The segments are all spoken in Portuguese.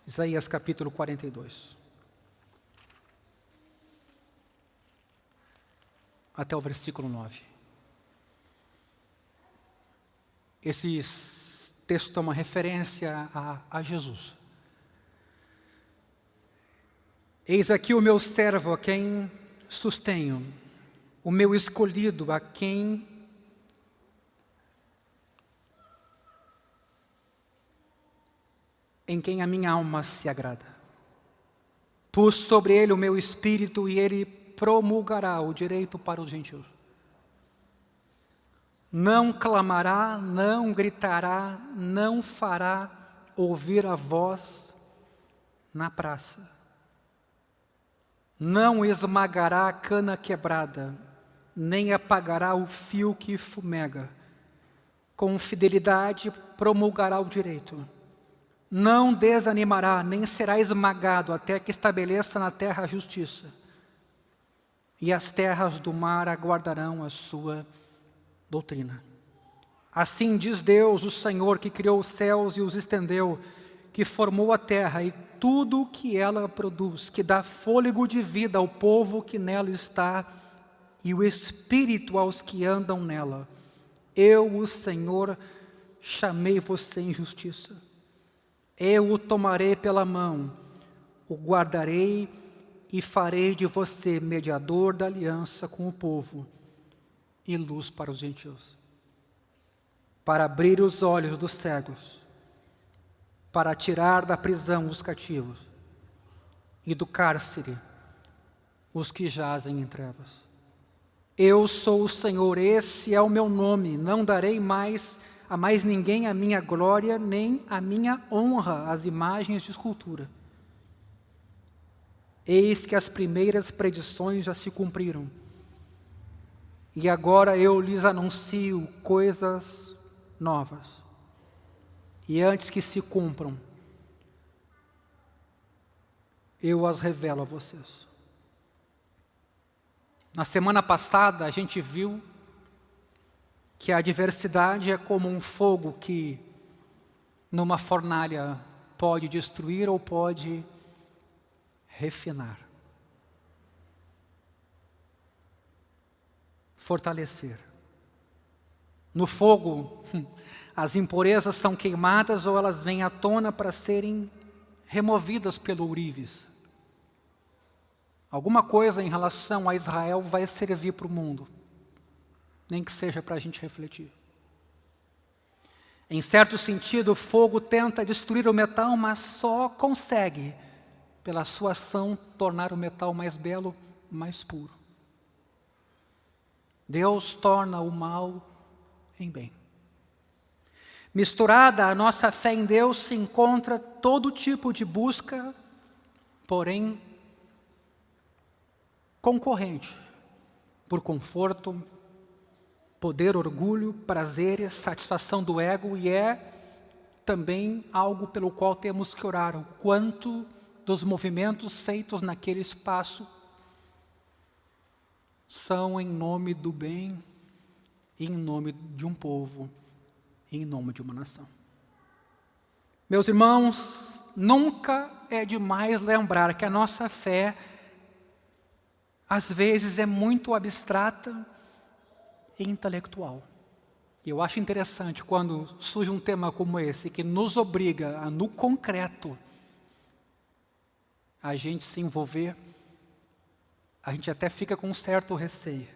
Isaías capítulo 42. Até o versículo 9. Esse texto é uma referência a Jesus. Eis aqui o meu servo a quem sustenho, o meu escolhido a quem em quem a minha alma se agrada. Pus sobre ele o meu espírito e ele promulgará o direito para os gentios. Não clamará, não gritará, não fará ouvir a voz na praça. Não esmagará a cana quebrada, nem apagará o fio que fumega. Com fidelidade promulgará o direito. Não desanimará, nem será esmagado, até que estabeleça na terra a justiça. E as terras do mar aguardarão a sua doutrina. Assim diz Deus, o Senhor, que criou os céus e os estendeu, que formou a terra e tudo o que ela produz, que dá fôlego de vida ao povo que nela está, e o espírito aos que andam nela. Eu, o Senhor, chamei você em justiça. Eu o tomarei pela mão, o guardarei e farei de você mediador da aliança com o povo e luz para os gentios, para abrir os olhos dos cegos, para tirar da prisão os cativos e do cárcere os que jazem em trevas. Eu sou o Senhor, esse é o meu nome, não darei mais a mais ninguém a minha glória, nem a minha honra às imagens de escultura. Eis que as primeiras predições já se cumpriram, e agora eu lhes anuncio coisas novas. E antes que se cumpram, eu as revelo a vocês. Na semana passada a gente viu que a adversidade é como um fogo que numa fornalha pode destruir ou pode refinar, fortalecer. No fogo, as impurezas são queimadas ou elas vêm à tona para serem removidas pelo ourives. Alguma coisa em relação a Israel vai servir para o mundo, nem que seja para a gente refletir. Em certo sentido, o fogo tenta destruir o metal, mas só consegue, pela sua ação, tornar o metal mais belo, mais puro. Deus torna o mal em bem. Misturada a nossa fé em Deus se encontra todo tipo de busca, porém concorrente, por conforto, poder, orgulho, prazeres, satisfação do ego, e é também algo pelo qual temos que orar, o quanto dos movimentos feitos naquele espaço são em nome do bem, em nome de um povo, em nome de uma nação. Meus irmãos, nunca é demais lembrar que a nossa fé, às vezes, é muito abstrata e intelectual. E eu acho interessante quando surge um tema como esse, que nos obriga a, no concreto, a gente se envolver, a gente até fica com um certo receio.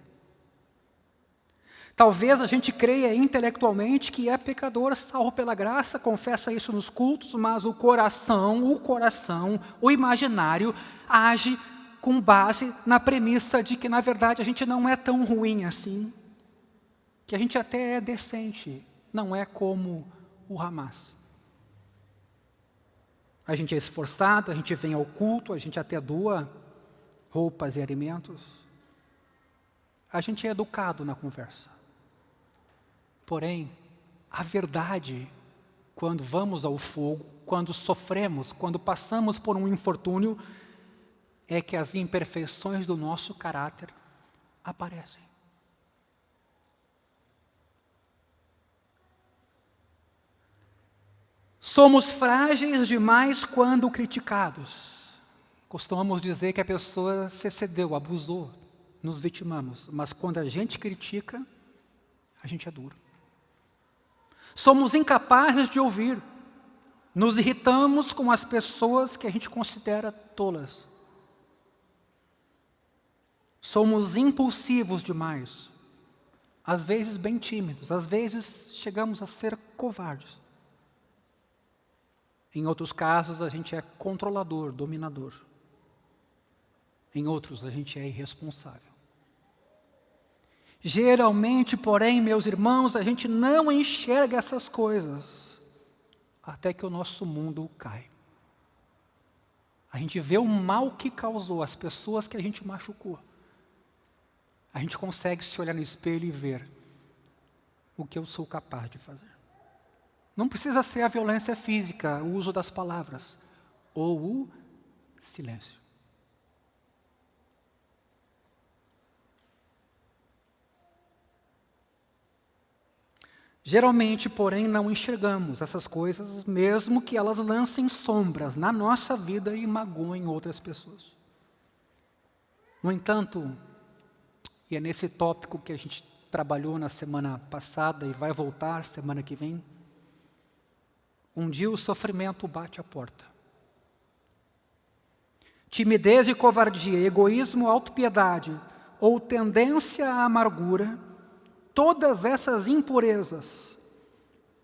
Talvez a gente creia intelectualmente que é pecador, salvo pela graça, confessa isso nos cultos, mas o coração, o imaginário, age com base na premissa de que, na verdade, a gente não é tão ruim assim, que a gente até é decente, não é como o Hamas. A gente é esforçado, a gente vem ao culto, a gente até doa roupas e alimentos. A gente é educado na conversa. Porém, a verdade, quando vamos ao fogo, quando sofremos, quando passamos por um infortúnio, é que as imperfeições do nosso caráter aparecem. Somos frágeis demais quando criticados. Costumamos dizer que a pessoa se excedeu, abusou, nos vitimamos. Mas quando a gente critica, a gente é duro. Somos incapazes de ouvir. Nos irritamos com as pessoas que a gente considera tolas. Somos impulsivos demais. Às vezes bem tímidos, às vezes chegamos a ser covardes. Em outros casos, a gente é controlador, dominador. Em outros, a gente é irresponsável. Geralmente, porém, meus irmãos, a gente não enxerga essas coisas até que o nosso mundo cai. A gente vê o mal que causou, as pessoas que a gente machucou. A gente consegue se olhar no espelho e ver o que eu sou capaz de fazer. Não precisa ser a violência física, o uso das palavras, ou o silêncio. Geralmente, porém, não enxergamos essas coisas, mesmo que elas lancem sombras na nossa vida e magoem outras pessoas. No entanto, e é nesse tópico que a gente trabalhou na semana passada e vai voltar semana que vem, um dia o sofrimento bate a porta. Timidez e covardia, egoísmo, autopiedade ou tendência à amargura, todas essas impurezas,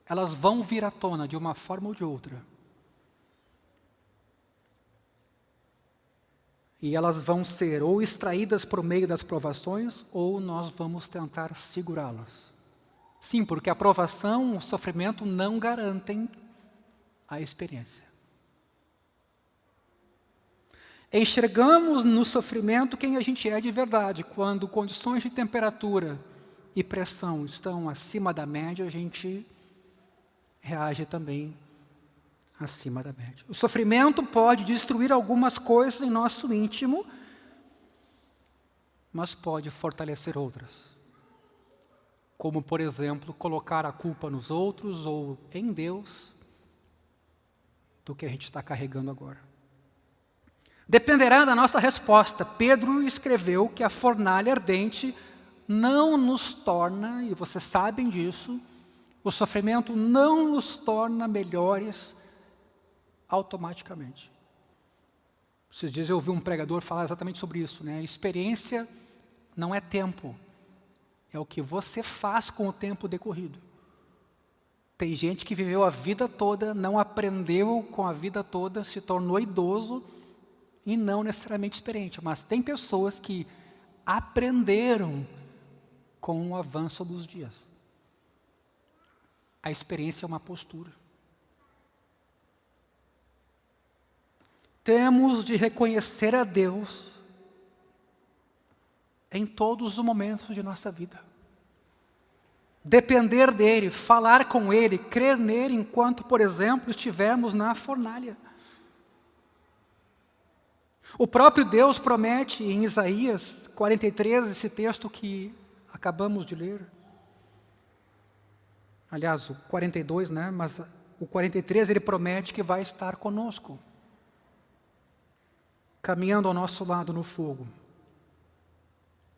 elas vão vir à tona de uma forma ou de outra. E elas vão ser ou extraídas por meio das provações, ou nós vamos tentar segurá-las. Sim, porque a provação, o sofrimento não garantem a experiência. Enxergamos no sofrimento quem a gente é de verdade. Quando condições de temperatura e pressão estão acima da média, a gente reage também acima da média. O sofrimento pode destruir algumas coisas em nosso íntimo, mas pode fortalecer outras. Como, por exemplo, colocar a culpa nos outros ou em Deus do que a gente está carregando agora. Dependerá da nossa resposta. Pedro escreveu que a fornalha ardente não nos torna, e vocês sabem disso, o sofrimento não nos torna melhores automaticamente. Esses dias eu ouvi um pregador falar exatamente sobre isso, né? Experiência não é tempo, é o que você faz com o tempo decorrido. Tem gente que viveu a vida toda, não aprendeu com a vida toda, se tornou idoso e não necessariamente experiente. Mas tem pessoas que aprenderam com o avanço dos dias. A experiência é uma postura. Temos de reconhecer a Deus em todos os momentos de nossa vida. Depender dEle, falar com Ele, crer nele enquanto, por exemplo, estivermos na fornalha. O próprio Deus promete em Isaías 43, esse texto que acabamos de ler. Aliás, o 42, né? Mas o 43 ele promete que vai estar conosco, caminhando ao nosso lado no fogo.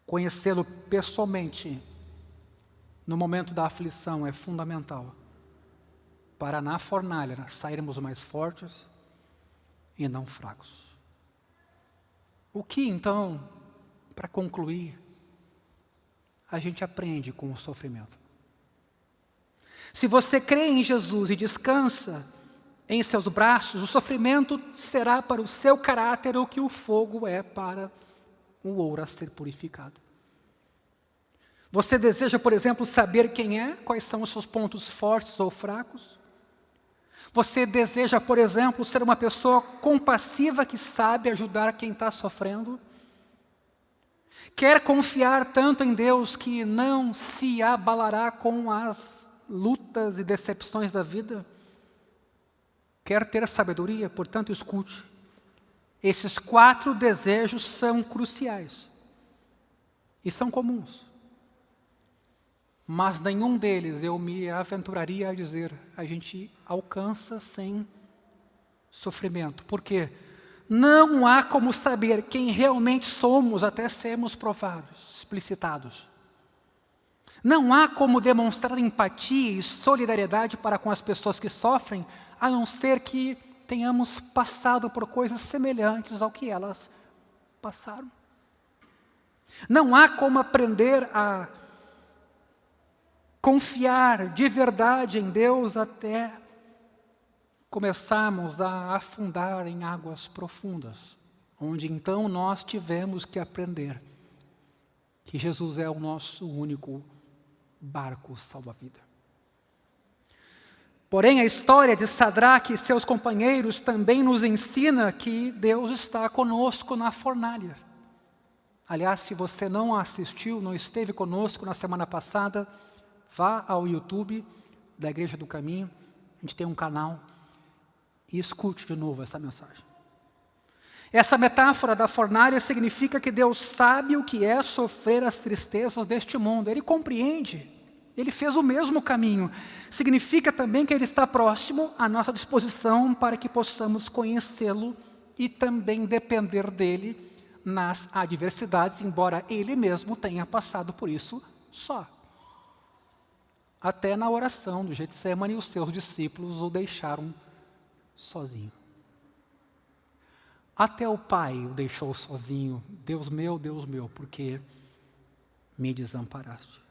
Conhecê-lo pessoalmente no momento da aflição é fundamental para na fornalha sairmos mais fortes e não fracos. O que então, para concluir, a gente aprende com o sofrimento? Se você crê em Jesus e descansa em seus braços, o sofrimento será para o seu caráter o que o fogo é para o ouro a ser purificado. Você deseja, por exemplo, saber quem é? Quais são os seus pontos fortes ou fracos? Você deseja, por exemplo, ser uma pessoa compassiva que sabe ajudar quem está sofrendo? Quer confiar tanto em Deus que não se abalará com as lutas e decepções da vida? Quer ter sabedoria? Portanto, escute. Esses 4 desejos são cruciais e são comuns. mas nenhum deles eu me aventuraria a dizer, a gente alcança sem sofrimento. Por quê? Não há como saber quem realmente somos até sermos provados, explicitados. Não há como demonstrar empatia e solidariedade para com as pessoas que sofrem, a não ser que tenhamos passado por coisas semelhantes ao que elas passaram. Não há como aprender a confiar de verdade em Deus até começarmos a afundar em águas profundas, onde então nós tivemos que aprender que Jesus é o nosso único barco salva-vida. Porém, a história de Sadraque e seus companheiros também nos ensina que Deus está conosco na fornalha. Aliás, se você não assistiu, não esteve conosco na semana passada, vá ao YouTube da Igreja do Caminho, a gente tem um canal, e escute de novo essa mensagem. Essa metáfora da fornalha significa que Deus sabe o que é sofrer as tristezas deste mundo. Ele compreende. Ele fez o mesmo caminho. Significa também que Ele está próximo à nossa disposição para que possamos conhecê-lo e também depender dEle nas adversidades, embora Ele mesmo tenha passado por isso só. Até na oração do Getsemane, os seus discípulos o deixaram sozinho. Até o Pai o deixou sozinho. Deus meu, por que me desamparaste?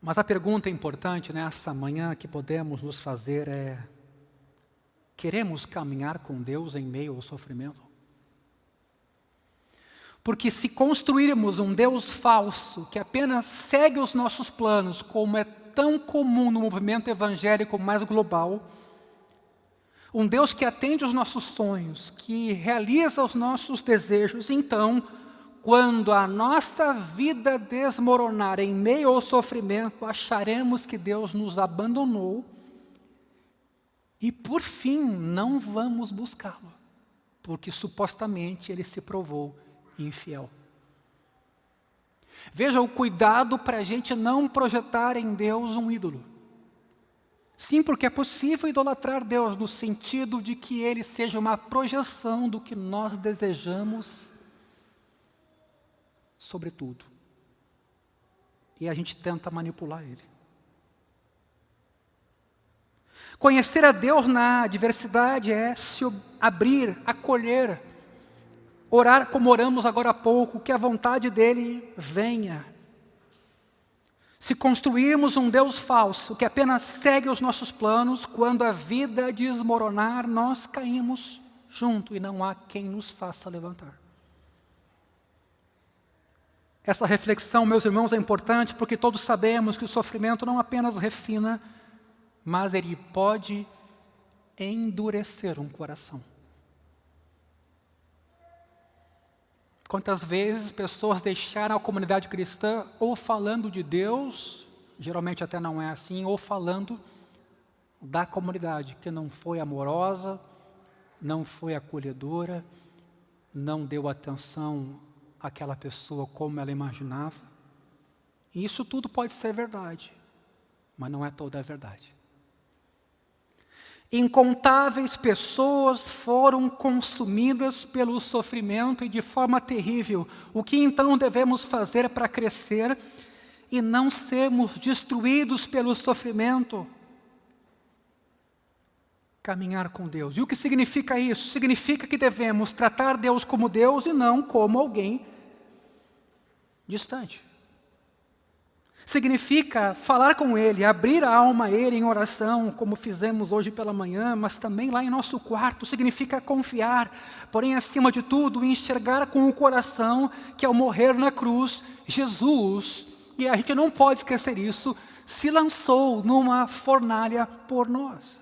Mas a pergunta importante nessa manhã que podemos nos fazer é: queremos caminhar com Deus em meio ao sofrimento? Porque se construirmos um Deus falso que apenas segue os nossos planos, como é tão comum no movimento evangélico mais global, um Deus que atende os nossos sonhos, que realiza os nossos desejos, então, quando a nossa vida desmoronar em meio ao sofrimento, acharemos que Deus nos abandonou e, por fim, não vamos buscá-lo, porque supostamente Ele se provou infiel. Veja o cuidado para a gente não projetar em Deus um ídolo. Sim, porque é possível idolatrar Deus no sentido de que Ele seja uma projeção do que nós desejamos sobre tudo. E a gente tenta manipular Ele. Conhecer a Deus na adversidade é se abrir, acolher, orar como oramos agora há pouco, que a vontade dEle venha. Se construirmos um Deus falso, que apenas segue os nossos planos, quando a vida desmoronar, nós caímos junto e não há quem nos faça levantar. Essa reflexão, meus irmãos, é importante porque todos sabemos que o sofrimento não apenas refina, mas ele pode endurecer um coração. Quantas vezes pessoas deixaram a comunidade cristã ou falando de Deus, geralmente até não é assim, ou falando da comunidade, que não foi amorosa, não foi acolhedora, não deu atenção àquela pessoa como ela imaginava. E isso tudo pode ser verdade, mas não é toda a verdade. Incontáveis pessoas foram consumidas pelo sofrimento e de forma terrível. O que então devemos fazer para crescer e não sermos destruídos pelo sofrimento? Caminhar com Deus. E o que significa isso? Significa que devemos tratar Deus como Deus e não como alguém distante. Significa falar com Ele, abrir a alma a Ele em oração, como fizemos hoje pela manhã, mas também lá em nosso quarto. Significa confiar, porém, acima de tudo, enxergar com o coração que ao morrer na cruz, Jesus, e a gente não pode esquecer isso, se lançou numa fornalha por nós.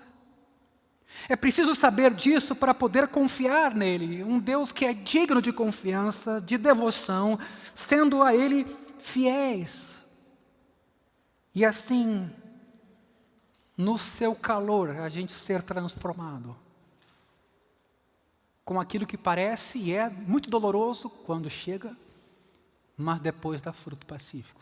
É preciso saber disso para poder confiar nele, um Deus que é digno de confiança, de devoção, sendo a Ele fiéis. E assim, no seu calor, a gente ser transformado com aquilo que parece e é muito doloroso quando chega, mas depois dá fruto pacífico.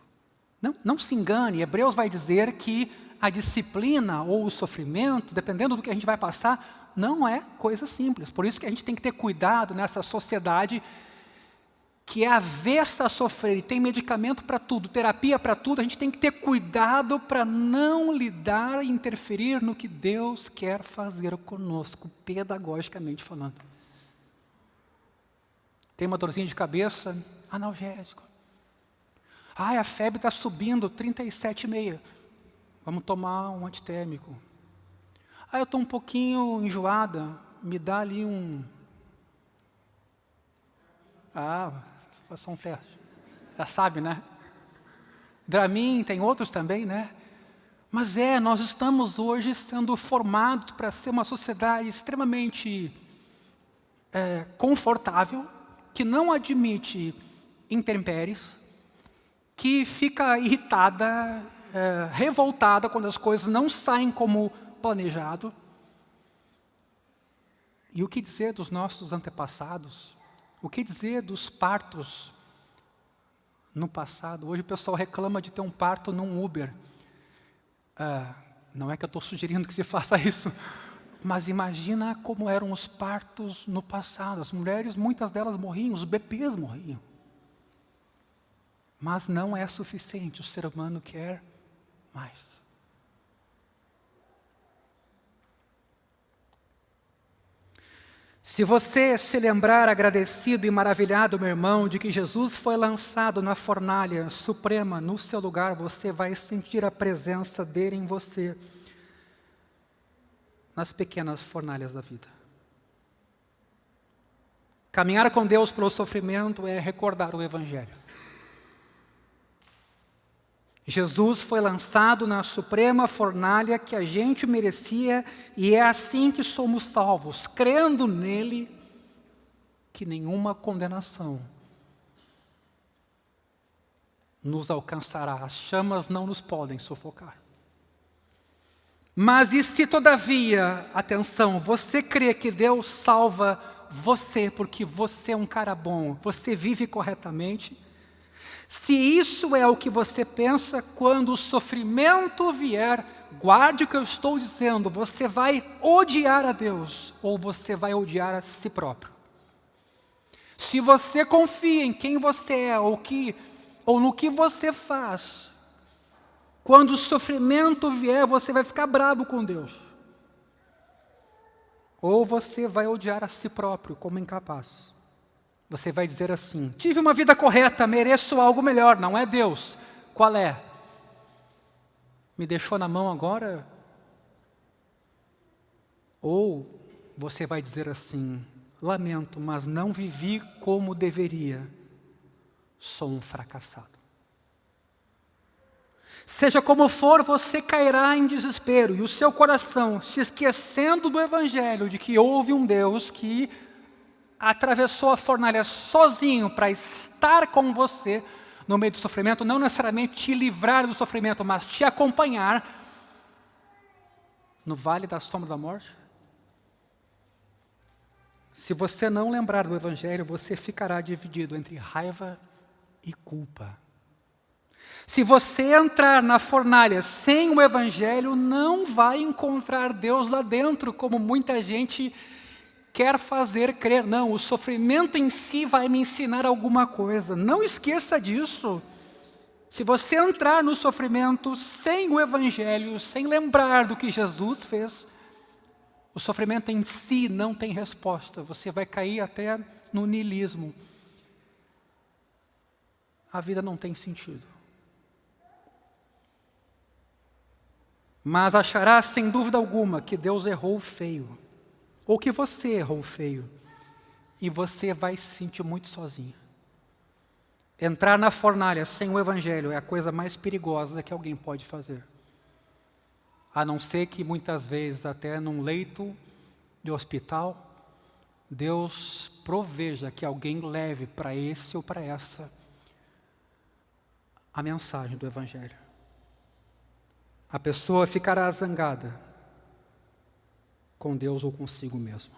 Não se engane, Hebreus vai dizer que a disciplina ou o sofrimento, dependendo do que a gente vai passar, não é coisa simples. Por isso que a gente tem que ter cuidado nessa sociedade que é avessa a sofrer e tem medicamento para tudo, terapia para tudo. A gente tem que ter cuidado para não lidar e interferir no que Deus quer fazer conosco, pedagogicamente falando. Tem uma dorzinha de cabeça, analgésico. A febre está subindo, 37,5. Vamos tomar um antitérmico. Eu estou um pouquinho enjoada, me dá ali um... faça um teste. Já sabe, né? Dramin, tem outros também, né? Mas nós estamos hoje sendo formados para ser uma sociedade extremamente confortável, que não admite intempéries, que fica irritada, revoltada quando as coisas não saem como planejado. E o que dizer dos nossos antepassados? O que dizer dos partos no passado? Hoje o pessoal reclama de ter um parto num Uber. Não é que eu estou sugerindo que se faça isso, mas imagina como eram os partos no passado. As mulheres, muitas delas morriam, os bebês morriam. Mas não é suficiente, o ser humano quer mais. Se você se lembrar agradecido e maravilhado, meu irmão, de que Jesus foi lançado na fornalha suprema no seu lugar, você vai sentir a presença dele em você nas pequenas fornalhas da vida. Caminhar com Deus pelo sofrimento é recordar o Evangelho. Jesus foi lançado na suprema fornalha que a gente merecia e é assim que somos salvos, crendo nele que nenhuma condenação nos alcançará. As chamas não nos podem sufocar. Mas e se todavia, atenção, você crê que Deus salva você porque você é um cara bom, você vive corretamente? Se isso é o que você pensa, quando o sofrimento vier, guarde o que eu estou dizendo, você vai odiar a Deus ou você vai odiar a si próprio. Se você confia em quem você é ou no que você faz, quando o sofrimento vier, você vai ficar bravo com Deus. Ou você vai odiar a si próprio como incapaz. Você vai dizer assim: tive uma vida correta, mereço algo melhor. Não é Deus. Qual é? Me deixou na mão agora? Ou você vai dizer assim: lamento, mas não vivi como deveria. Sou um fracassado. Seja como for, você cairá em desespero. E o seu coração, se esquecendo do Evangelho, de que houve um Deus que atravessou a fornalha sozinho para estar com você no meio do sofrimento, não necessariamente te livrar do sofrimento, mas te acompanhar no vale da sombra da morte. Se você não lembrar do Evangelho, você ficará dividido entre raiva e culpa. Se você entrar na fornalha sem o Evangelho, não vai encontrar Deus lá dentro, como muita gente quer fazer crer. Não, o sofrimento em si vai me ensinar alguma coisa. Não esqueça disso. Se você entrar no sofrimento sem o Evangelho, sem lembrar do que Jesus fez, o sofrimento em si não tem resposta. Você vai cair até no niilismo. A vida não tem sentido. Mas achará sem dúvida alguma que Deus errou feio. Ou que você errou feio, e você vai se sentir muito sozinho. Entrar na fornalha sem o Evangelho é a coisa mais perigosa que alguém pode fazer. A não ser que muitas vezes, até num leito de hospital, Deus proveja que alguém leve para esse ou para essa a mensagem do Evangelho. A pessoa ficará zangada com Deus ou consigo mesmo.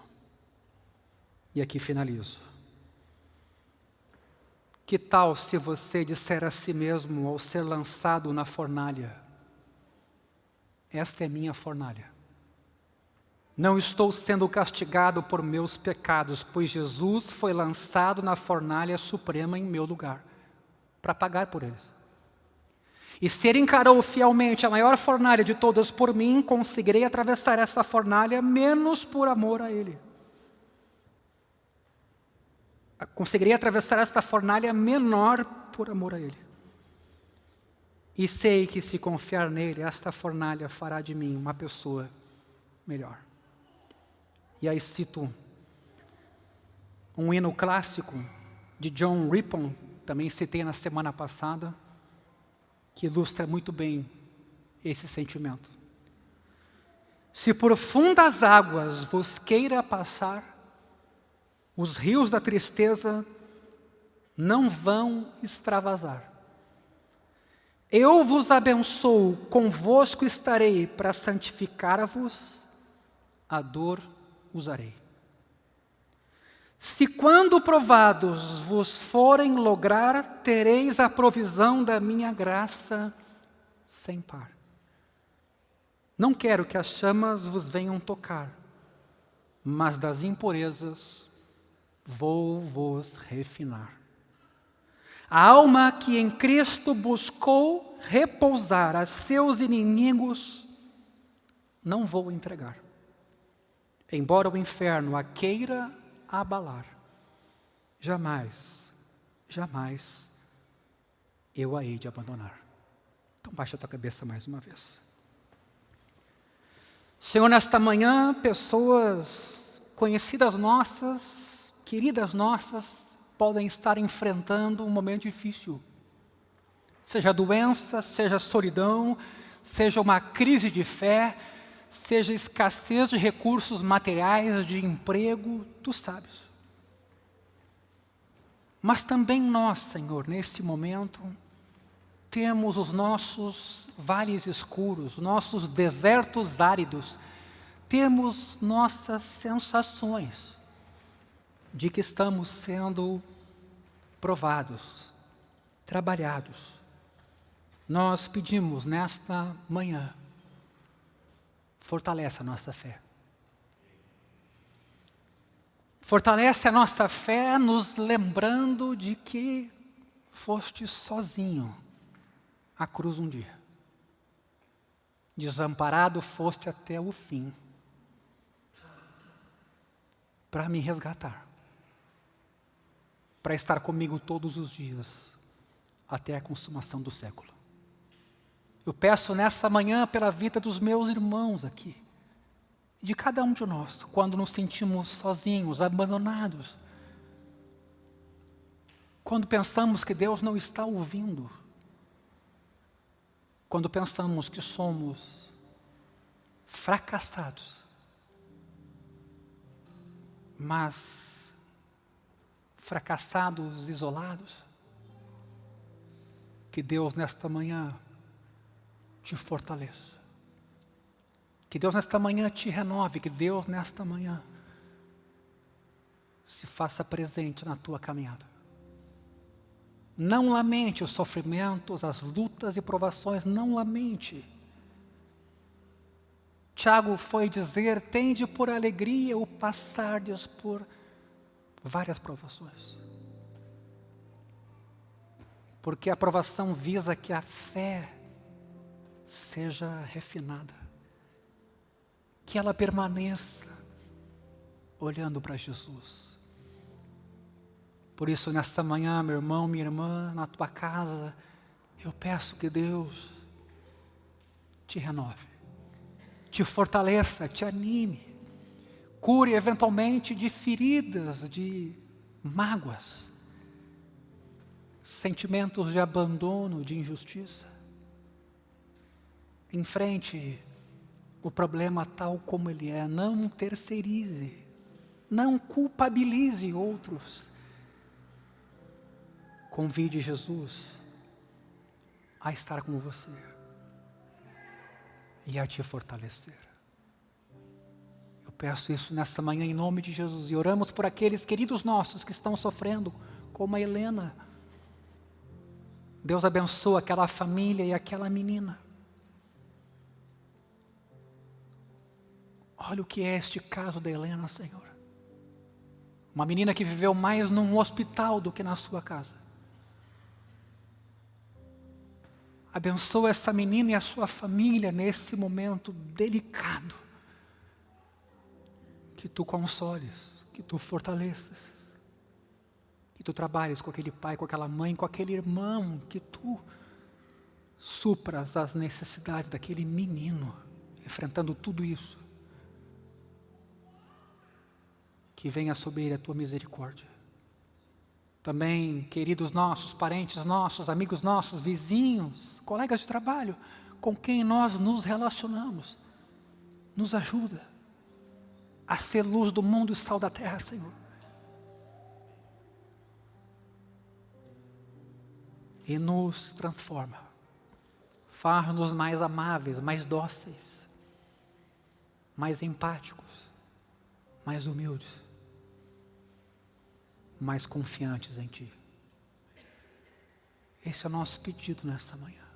E aqui finalizo. Que tal se você disser a si mesmo ao ser lançado na fornalha: esta é minha fornalha. Não estou sendo castigado por meus pecados, pois Jesus foi lançado na fornalha suprema em meu lugar, para pagar por eles. E se ele encarou fielmente a maior fornalha de todas por mim, conseguirei atravessar essa fornalha menos por amor a ele. Conseguirei atravessar esta fornalha menor por amor a ele. E sei que se confiar nele, esta fornalha fará de mim uma pessoa melhor. E aí cito um hino clássico de John Rippon, também citei na semana passada, que ilustra muito bem esse sentimento. Se por fundas águas vos queira passar, os rios da tristeza não vão extravasar. Eu vos abençoo, convosco estarei, para santificar-vos, a dor usarei. Se quando provados vos forem lograr, tereis a provisão da minha graça sem par. Não quero que as chamas vos venham tocar, mas das impurezas vou vos refinar. A alma que em Cristo buscou repousar a seus inimigos, não vou entregar. Embora o inferno a queira abalar, jamais, jamais eu a hei de abandonar. Então baixa a tua cabeça mais uma vez. Senhor, nesta manhã, pessoas conhecidas nossas, queridas nossas, podem estar enfrentando um momento difícil. Seja doença, seja solidão, seja uma crise de fé, seja escassez de recursos materiais, de emprego, tu sabes. Mas também nós, Senhor, neste momento, temos os nossos vales escuros, nossos desertos áridos, temos nossas sensações de que estamos sendo provados, trabalhados. Nós pedimos nesta manhã, fortalece a nossa fé. Fortalece a nossa fé nos lembrando de que foste sozinho à cruz um dia. Desamparado foste até o fim para me resgatar, para estar comigo todos os dias até a consumação do século. Eu peço nessa manhã pela vida dos meus irmãos aqui, de cada um de nós, quando nos sentimos sozinhos, abandonados, quando pensamos que Deus não está ouvindo, quando pensamos que somos fracassados, mas fracassados, isolados, que Deus nesta manhã te fortaleça. Que Deus nesta manhã te renove, que Deus nesta manhã se faça presente na tua caminhada. Não lamente os sofrimentos, as lutas e provações, não lamente. Tiago foi dizer, tende por alegria o passardes por várias provações. Porque a provação visa que a fé seja refinada, que ela permaneça olhando para Jesus. Por isso, nesta manhã, meu irmão, minha irmã, na tua casa, eu peço que Deus te renove, te fortaleça, te anime, cure eventualmente de feridas, de mágoas, sentimentos de abandono, de injustiça. Enfrente o problema tal como ele é, não terceirize, não culpabilize outros. Convide Jesus a estar com você e a te fortalecer. Eu Peço isso nesta manhã em nome de Jesus. E oramos por aqueles queridos nossos que estão sofrendo, como a Helena. Deus abençoa aquela família e aquela menina. Olha o que é este caso da Helena, Senhor. Uma menina que viveu mais num hospital do que na sua casa. Abençoa essa menina e a sua família nesse momento delicado. Que tu consoles, que tu fortaleças. Que tu trabalhes com aquele pai, com aquela mãe, com aquele irmão. Que tu supras as necessidades daquele menino, enfrentando tudo isso. Que venha sobre ele a tua misericórdia. Também, queridos nossos, parentes nossos, amigos nossos, vizinhos, colegas de trabalho, com quem nós nos relacionamos, nos ajuda a ser luz do mundo e sal da terra, Senhor. E nos transforma. Faz-nos mais amáveis, mais dóceis, mais empáticos, mais humildes, mais confiantes em Ti. Esse é o nosso pedido nesta manhã.